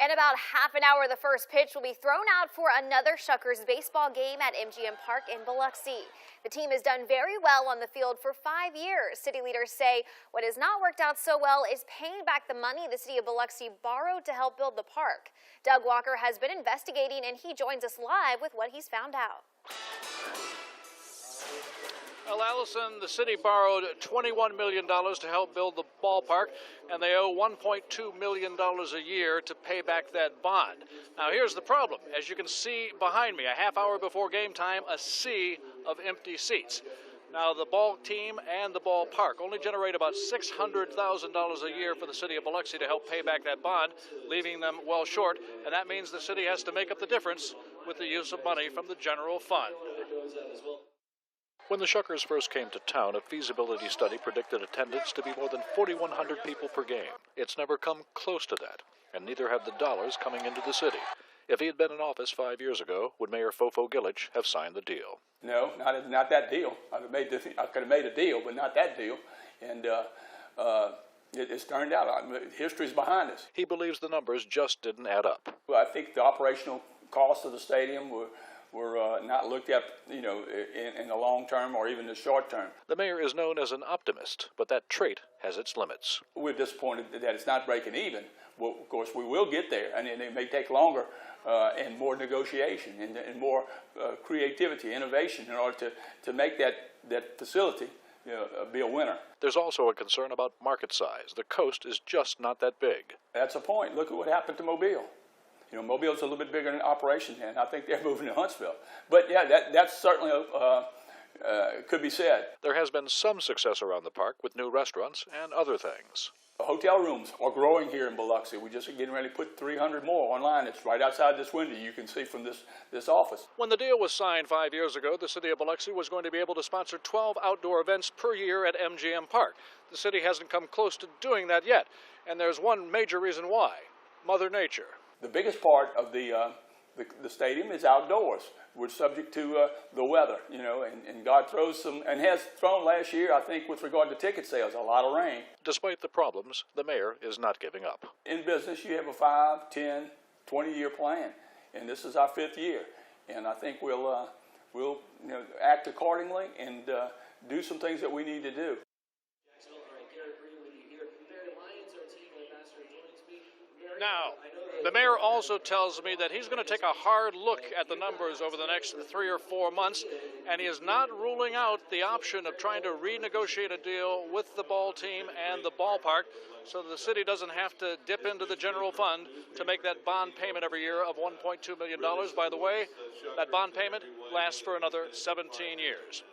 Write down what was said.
In about half an hour, the first pitch will be thrown out for another Shuckers baseball game at MGM Park in Biloxi. The team has done very well on the field for 5 years. City leaders say what has not worked out so well is paying back the money the city of Biloxi borrowed to help build the park. Doug Walker has been investigating, and he joins us live with what he's found out. Well, Allison, the city borrowed $21 million to help build the ballpark, and they owe $1.2 million a year to pay back that bond. Now, here's the problem. As you can see behind me, a half hour before game time, a sea of empty seats. Now, the ball team and the ballpark only generate about $600,000 a year for the city of Biloxi to help pay back that bond, leaving them well short, and that means the city has to make up the difference with the use of money from the general fund. When the Shuckers first came to town, a feasibility study predicted attendance to be more than 4,100 people per game. It's never come close to that, and neither have the dollars coming into the city. If he had been in office 5 years ago, would Mayor Fofo Gillich have signed the deal? No, not that deal. I could have made a deal, but not that deal. And it's turned out. History's behind us. He believes the numbers just didn't add up. Well, I think the operational costs of the stadium were not looked at, in the long term or even the short term. The mayor is known as an optimist, but that trait has its limits. We're disappointed that it's not breaking even. Well, of course, we will get there, and it may take longer and more negotiation and more creativity, innovation in order to make that facility be a winner. There's also a concern about market size. The coast is just not that big. That's a point. Look at what happened to Mobile. Mobile's a little bit bigger in operation, and I think they're moving to Huntsville. But yeah, that's certainly could be said. There has been some success around the park with new restaurants and other things. The hotel rooms are growing here in Biloxi. We're just getting ready to put 300 more online. It's right outside this window. You can see from this office. When the deal was signed 5 years ago, the city of Biloxi was going to be able to sponsor 12 outdoor events per year at MGM Park. The city hasn't come close to doing that yet, and there's one major reason why: Mother Nature. The biggest part of the stadium is outdoors. We're subject to the weather, and God throws some, and has thrown last year, I think, with regard to ticket sales, a lot of rain. Despite the problems, the mayor is not giving up. In business, you have a 5, 10, 20-year plan, and this is our 5th year. And I think we'll act accordingly and do some things that we need to do. Now, the mayor also tells me that he's going to take a hard look at the numbers over the next 3 or 4 months, and he is not ruling out the option of trying to renegotiate a deal with the ball team and the ballpark so the city doesn't have to dip into the general fund to make that bond payment every year of $1.2 million. By the way, that bond payment lasts for another 17 years.